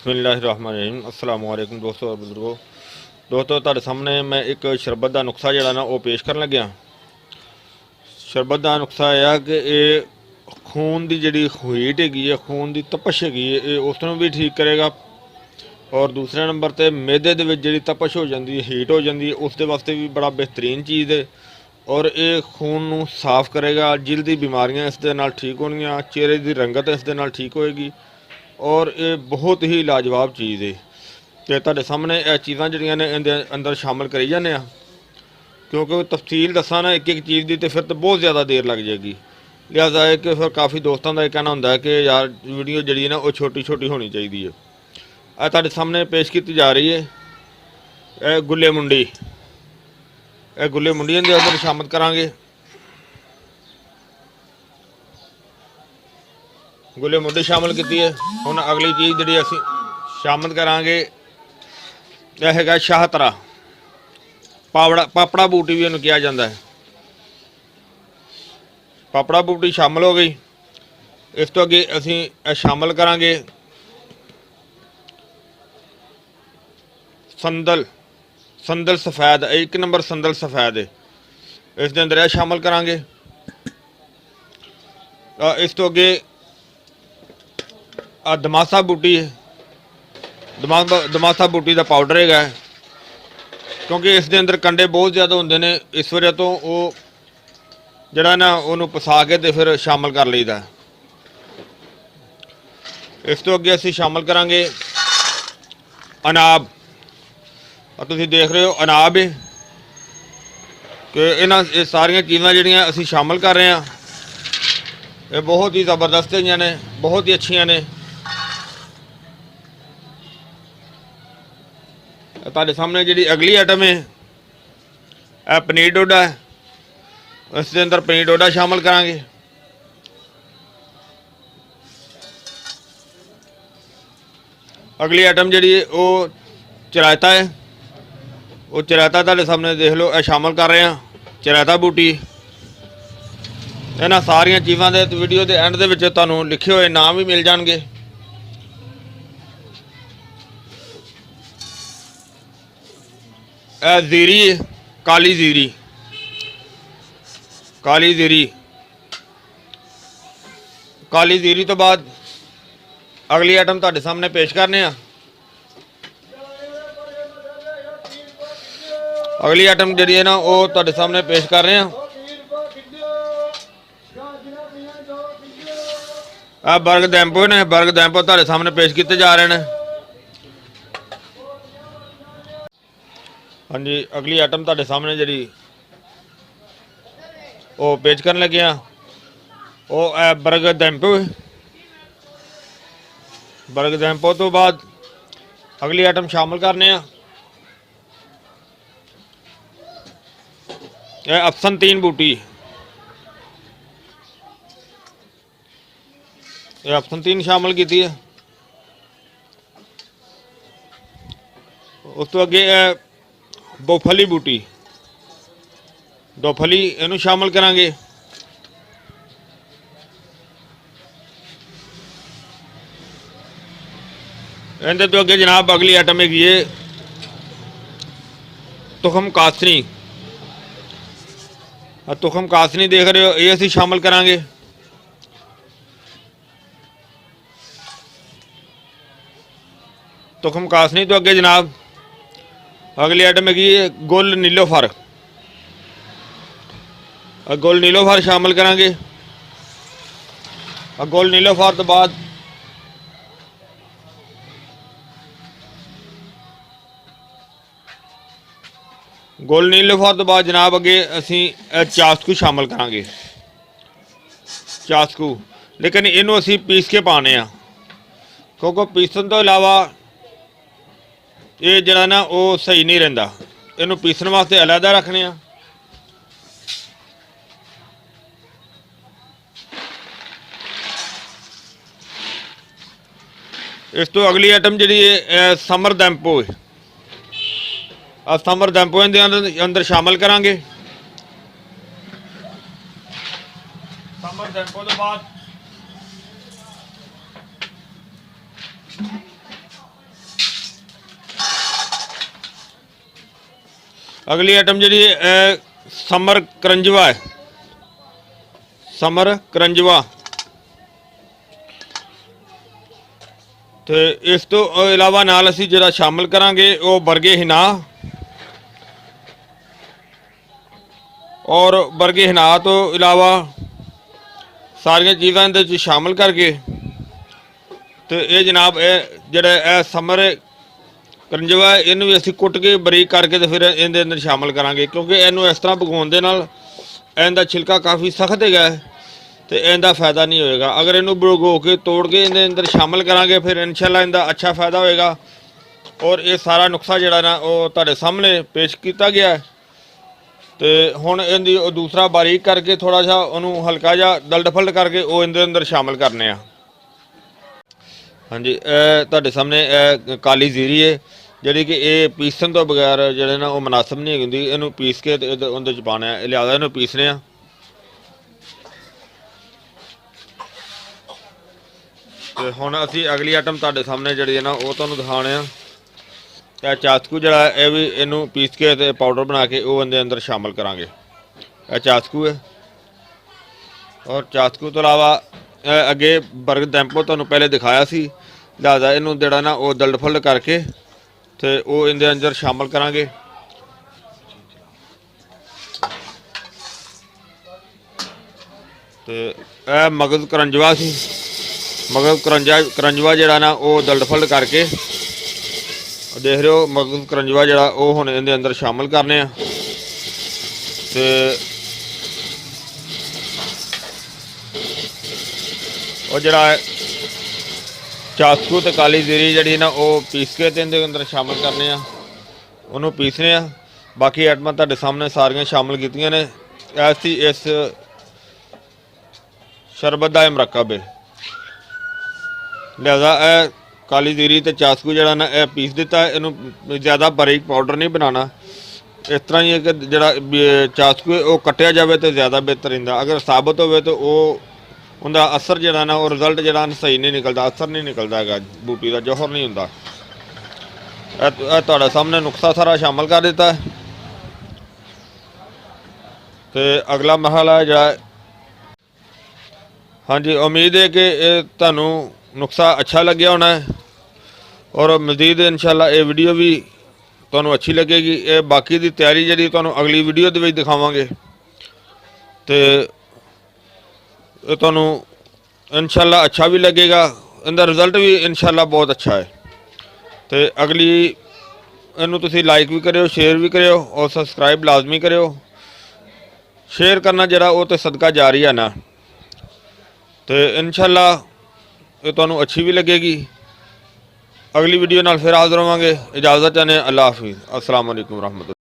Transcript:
बिस्मिल्लाहिर्रहमानिर्रहीम अस्सलाम वालेकुम दोस्तों और बुजुर्गों। दोस्तों ਤੁਹਾਡੇ ਸਾਹਮਣੇ मैं एक शरबत का नुस्खा ਜਿਹੜਾ ना वो पेश ਕਰਨ ਲੱਗਿਆ। शरबत का नुस्खा ਇਹ ਆ ਕਿ ਇਹ ਖੂਨ ਦੀ ਜਿਹੜੀ ਹੀਟ ਹੈਗੀ ਹੈ, ਖੂਨ ਦੀ ਤਪਸ਼ ਹੈਗੀ ਹੈ, ਇਹ ਉਸ ਨੂੰ ਵੀ ਠੀਕ ਕਰੇਗਾ। ਔਰ ਦੂਸਰੇ ਨੰਬਰ ਤੇ ਮੈਦੇ ਦੇ ਵਿੱਚ ਜਿਹੜੀ ਤਪਸ਼ ਹੋ ਜਾਂਦੀ ਹੈ, ਹੀਟ ਹੋ ਜਾਂਦੀ ਹੈ, ਉਸ ਦੇ ਵਾਸਤੇ ਵੀ ਬੜਾ ਬਿਹਤਰੀਨ ਚੀਜ਼ ਹੈ। ਔਰ ਇਹ ਖੂਨ ਨੂੰ ਸਾਫ਼ ਕਰੇਗਾ, ਜਿਲਦ ਦੀ ਬਿਮਾਰੀਆਂ ਇਸ ਦੇ ਨਾਲ ਠੀਕ ਹੋਣਗੀਆਂ, ਚਿਹਰੇ ਦੀ ਰੰਗਤ ਇਸ ਦੇ ਨਾਲ ਠੀਕ ਹੋਏਗੀ। और ये बहुत ही लाजवाब चीज़ है तो तुहाडे सामने यह चीज़ां जिहड़ियां ने इहदे अंदर शामिल करी जाने क्योंकि तफसील दसां ना एक एक चीज़ की तो फिर तो बहुत ज़्यादा देर लग जाएगी। लिहाजा है कि फिर काफ़ी दोस्तों का यह कहना होंदा है कि यार वीडियो जिहड़ी ना वो छोटी छोटी होनी चाहिए है। यह तुहाडे सामने पेश की जा रही है यह गुले मुंडी, यह गुले मुंडी दे अंदर शामिल करांगे। गुले मुंडी शामिल की है। हुण अगली चीज़ जी असी शामिल करांगे यह हैगा शाहतरा, पापड़ा बूटी भी इन्हूं कहा जाता है। पापड़ा बूटी शामिल हो गई। इस तो अगे असी शामिल करांगे संदल, संदल सफैद, एक नंबर संदल सफैद है, इस दे अंदर शामिल करांगे। इस तो अगे दमासा बूटी है, दमासा बूटी का पाउडर है क्योंकि इस दे अंदर कंडे बहुत ज़्यादा होंदे ने, इस वजह तो वो जड़ा ना उन्होंने पसा के तो फिर शामिल कर लईदा। इस तो अगे असी शामिल करांगे अनाब। तुसीं देख रहे हो अनाब है कि इन्हां सारियां चीज़ां जिहड़ियां असी शामिल कर रहे हैं ये बहुत ही ज़बरदस्त ने, बहुत ही अच्छियां ने। तुहाडे सामने जी अगली आइटम है यह पनीर डोडा है, इसके अंदर पनीर डोडा शामिल करांगे। अगली आइटम जी वो चरायता है, वो चरायता तुहाडे सामने देख लो यह शामिल कर रहे हैं, चरायता बूटी। इन्हां सारियां चीज़ां दे वीडियो के एंड दे विच तुहानूं लिखे हुए नाम भी मिल जाणगे। जीरी, काली जीरी, काली जीरी, काली जीरी तो बाद अगली आइटम तुहाडे सामने पेश करने आ। अगली आइटम जी है ना वो तुहाडे सामने पेश कर रहे हैं बर्ग दैंपो ने, बर्ग दैंपो तुहाडे सामने पेश किए जा रहे हैं। हाँ जी, अगली आइटम तुहाडे सामने जी वो पेश करन लगे वो बर्ग दैंपो है। बर्ग दैंपो तो बाद अगली आइटम शामिल करने अफसन तीन बूटी, ये अफसन तीन शामिल की है। उस तो अगे बोफली बूटी, दोफली इनू शामिल करांगे। इनके तो अगे जनाब अगली आइटम हैगी है तुखम कासनी। तुखम कासनी देख रहे हो ये असी शामिल करांगे। तुखम कासनी तो अगे जनाब अगली आइटम हैगी गुल नीलोफर, गुल नीलोफर शामिल करांगे। गुल नीलोफर तो बाद गुल नीलोफर तो बाद जनाब अगे असी चास्कू शामिल करांगे। चास्कू लेकिन इनू असी पीस के पाने क्योंकि पीसन तो इलावा ये जरा ना वो सही नहीं रहिंदा, इनू पीसन वास्ते अलहदा रखने। इस तो अगली आइटम जी समर दैंपो है, समर दैंपो इहदे अंदर शामिल करांगे। समर दैंपो तो बाद ਅਗਲੀ ਆਈਟਮ ਜਿਹੜੀ ਸਮਰ ਕਰੰਜਵਾ ਹੈ, ਸਮਰ ਕਰੰਜਵਾ। ਤੇ ਇਸ ਤੋਂ ਇਲਾਵਾ ਨਾਲ ਅਸੀਂ ਜਿਹੜਾ ਸ਼ਾਮਲ ਕਰਾਂਗੇ ਉਹ ਬਰਗੇ ਹਿਨਾ ਔਰ ਬਰਗੇ ਹਿਨਾ ਤੋਂ ਇਲਾਵਾ ਸਾਰੀਆਂ ਚੀਜ਼ਾਂ ਇਹਦੇ ਵਿੱਚ ਸ਼ਾਮਲ ਕਰਕੇ ਤੇ ਇਹ ਜਨਾਬ ਇਹ ਜਿਹੜਾ ਇਹ ਸਮਰ ਕਰੰਜਵਾ ਇਹਨੂੰ ਵੀ ਅਸੀਂ ਕੁੱਟ ਕੇ ਬਰੀਕ ਕਰਕੇ ਤੇ ਫਿਰ ਇਹਦੇ ਅੰਦਰ ਸ਼ਾਮਲ ਕਰਾਂਗੇ, ਕਿਉਂਕਿ ਇਹਨੂੰ ਇਸ ਤਰ੍ਹਾਂ ਪਕਾਉਣ ਦੇ ਨਾਲ ਇਹਦਾ ਛਿਲਕਾ ਕਾਫੀ ਸਖਤ ਹੈਗਾ ਤੇ ਇਹਦਾ ਫਾਇਦਾ ਨਹੀਂ ਹੋਏਗਾ। ਅਗਰ ਇਹਨੂੰ ਭਿਗੋ ਕੇ ਤੋੜ ਕੇ ਇਹਦੇ ਅੰਦਰ ਸ਼ਾਮਲ ਕਰਾਂਗੇ ਫਿਰ ਇਨਸ਼ਾਅੱਲਾ ਇਹਦਾ ਅੱਛਾ ਫਾਇਦਾ ਹੋਏਗਾ। ਔਰ ਇਹ ਸਾਰਾ ਨੁਕਸਾ ਜਿਹੜਾ ਨਾ ਉਹ ਤੁਹਾਡੇ ਸਾਹਮਣੇ ਪੇਸ਼ ਕੀਤਾ ਗਿਆ ਹੈ। ਤੇ ਹੁਣ ਇਹਦੀ ਉਹ ਦੂਸਰਾ ਬਾਰੀਕ ਕਰਕੇ ਥੋੜਾ ਜਿਹਾ ਉਹਨੂੰ ਹਲਕਾ ਜਿਹਾ ਦਲਟ ਫਲਟ ਕਰਕੇ ਉਹ ਇਹਦੇ ਅੰਦਰ ਸ਼ਾਮਲ ਕਰਨੇ ਆ। ਹਾਂਜੀ, ਇਹ ਤੁਹਾਡੇ ਸਾਹਮਣੇ ਇਹ ਕਾਲੀ ਜ਼ੀਰੀ ਹੈ ਜਿਹੜੀ ਕਿ ਇਹ ਪੀਸਣ ਤੋਂ ਬਗੈਰ ਜਿਹੜੇ ਨਾ ਉਹ ਮੁਨਾਸਬ ਨਹੀਂ ਹੁੰਦੀ। ਇਹਨੂੰ ਪੀਸ ਕੇ ਤੇ ਉਹਦੇ ਚ ਪਾਉਣਾ ਹੈ, ਲਿਆਦਾ ਇਹਨੂੰ ਪੀਸਨੇ ਆ। ਤੇ ਹੁਣ ਅਸੀਂ ਅਗਲੀ ਆਈਟਮ ਤੁਹਾਡੇ ਸਾਹਮਣੇ ਜਿਹੜੀ ਹੈ ਨਾ ਉਹ ਤੁਹਾਨੂੰ ਦਿਖਾਉਣੇ ਆ। ਇਹ ਚਾਸਕੂ ਜਿਹੜਾ ਇਹ ਵੀ ਇਹਨੂੰ ਪੀਸ ਕੇ ਤੇ ਪਾਊਡਰ ਬਣਾ ਕੇ ਉਹ ਇਹਦੇ ਅੰਦਰ ਸ਼ਾਮਲ ਕਰਾਂਗੇ। ਇਹ ਚਾਸਕੂ ਹੈ। ਔਰ ਚਾਸਕੂ ਤੋਂ ਇਲਾਵਾ ਅੱਗੇ ਬਰਗਰ ਟੈਂਪੋ ਤੁਹਾਨੂੰ ਪਹਿਲੇ ਦਿਖਾਇਆ ਸੀ, ਲਿਹਾਜ਼ਾ ਇਹਨੂੰ ਜਿਹੜਾ ਨਾ ਉਹ ਦਲਟ ਫੁਲਟ ਕਰਕੇ ਤੇ ਉਹ ਇਹਦੇ ਅੰਦਰ ਸ਼ਾਮਲ ਕਰਾਂਗੇ। ਤੇ ਇਹ ਮਗਜ਼ ਕਰੰਜਵਾ ਸੀ, ਮਗਜ਼ ਕਰੰਜਵਾ ਜਿਹੜਾ ਨਾ ਉਹ ਦਲਟ ਫੁਲਟ ਕਰਕੇ ਦੇਖ ਰਹੇ ਹੋ। ਮਗਜ਼ ਕਰੰਜਵਾ ਜਿਹੜਾ ਉਹ ਹੁਣ ਇਹਦੇ ਅੰਦਰ ਸ਼ਾਮਲ ਕਰਨੇ ਆ। ਤੇ ਉਹ ਜਿਹੜਾ ਚਾਸਕੂ ਤੇ ਕਾਲੀ ਜ਼ੀਰੀ ਜਿਹੜੀ ਨਾ ਉਹ ਪੀਸ ਕੇ ਤੇ ਇਹਦੇ ਅੰਦਰ ਸ਼ਾਮਲ ਕਰਨੇ ਆ, ਉਹਨੂੰ ਪੀਸਨੇ ਆ। ਬਾਕੀ ਆਈਟਮਾਂ ਤੁਹਾਡੇ ਸਾਹਮਣੇ ਸਾਰੀਆਂ ਸ਼ਾਮਲ ਕੀਤੀਆਂ ਨੇ। ਐਸੀ ਇਸ ਸ਼ਰਬਤ ਦਾ ਇਹ ਮੁਰੱਕਬ ਹੈ, ਲਿਹਾਜ਼ਾ ਇਹ ਕਾਲੀ ਜ਼ੀਰੀ ਤੇ ਚਾਸਕੂ ਜਿਹੜਾ ਨਾ ਇਹ ਪੀਸ ਦਿੱਤਾ। ਇਹਨੂੰ ਜ਼ਿਆਦਾ ਬਾਰੀਕ ਪਾਊਡਰ ਨਹੀਂ ਬਣਾਉਣਾ, ਇਸ ਤਰ੍ਹਾਂ ਹੀ ਹੈ ਕਿ ਜਿਹੜਾ ਚਾਸਕੂ ਹੈ ਉਹ ਕੱਟਿਆ ਜਾਵੇ ਤਾਂ ਜ਼ਿਆਦਾ ਬਿਹਤਰ ਹੁੰਦਾ। ਅਗਰ ਸਾਬਤ ਹੋਵੇ ਤਾਂ ਉਹ ਉਹਦਾ ਅਸਰ ਜਿਹੜਾ ਨਾ ਉਹ ਰਿਜ਼ਲਟ ਜਿਹੜਾ ਸਹੀ ਨਹੀਂ ਨਿਕਲਦਾ, ਅਸਰ ਨਹੀਂ ਨਿਕਲਦਾ ਹੈਗਾ, ਬੂਟੀ ਦਾ ਜੋਹਰ ਨਹੀਂ ਹੁੰਦਾ। ਇਹ ਤੁਹਾਡੇ ਸਾਹਮਣੇ ਨੁਕਸਾ ਸਾਰਾ ਸ਼ਾਮਲ ਕਰ ਦਿੱਤਾ। ਤੇ ਅਗਲਾ ਮਰਹਲਾ ਜਿਹੜਾ, ਹਾਂਜੀ ਉਮੀਦ ਹੈ ਕਿ ਇਹ ਤੁਹਾਨੂੰ ਨੁਕਸਾ ਅੱਛਾ ਲੱਗਿਆ ਹੋਣਾ ਹੈ ਔਰ ਮਜ਼ੀਦ ਇਨਸ਼ਾਅੱਲਾ ਇਹ ਵੀਡੀਓ ਵੀ ਤੁਹਾਨੂੰ ਅੱਛੀ ਲੱਗੇਗੀ। ਇਹ ਬਾਕੀ ਦੀ ਤਿਆਰੀ ਜਿਹੜੀ ਤੁਹਾਨੂੰ ਅਗਲੀ ਵੀਡੀਓ ਦੇ ਵਿੱਚ ਦਿਖਾਵਾਂਗੇ ਤੇ ਇਹ ਤੁਹਾਨੂੰ ਇਨਸ਼ਾਅੱਲਾ ਅੱਛਾ ਵੀ ਲੱਗੇਗਾ, ਇਹਦਾ ਰਿਜ਼ਲਟ ਵੀ ਇਨਸ਼ਾਅੱਲਾ ਬਹੁਤ ਅੱਛਾ ਹੈ। ਤੇ ਅਗਲੀ ਇਹਨੂੰ ਤੁਸੀਂ ਲਾਈਕ ਵੀ ਕਰਿਓ, ਸ਼ੇਅਰ ਵੀ ਕਰਿਓ ਔਰ ਸਬਸਕ੍ਰਾਈਬ ਲਾਜ਼ਮੀ ਕਰਿਓ। ਸ਼ੇਅਰ ਕਰਨਾ ਜਿਹੜਾ ਉਹ ਤੇ ਸਦਕਾ ਜਾਰੀ ਹੈ ਨਾ, ਤੇ ਇਨਸ਼ਾਅੱਲਾ ਇਹ ਤੁਹਾਨੂੰ ਅੱਛੀ ਵੀ ਲੱਗੇਗੀ। ਅਗਲੀ ਵੀਡੀਓ ਨਾਲ ਫਿਰ ਹਾਜ਼ਰ ਹੋਵਾਂਗੇ। ਇਜਾਜ਼ਤ ਚਾਹੁੰਦੇ, ਅੱਲਾ ਹਾਫਿਜ਼, अस्सलाम वालेकुम रहमतुल्लाह।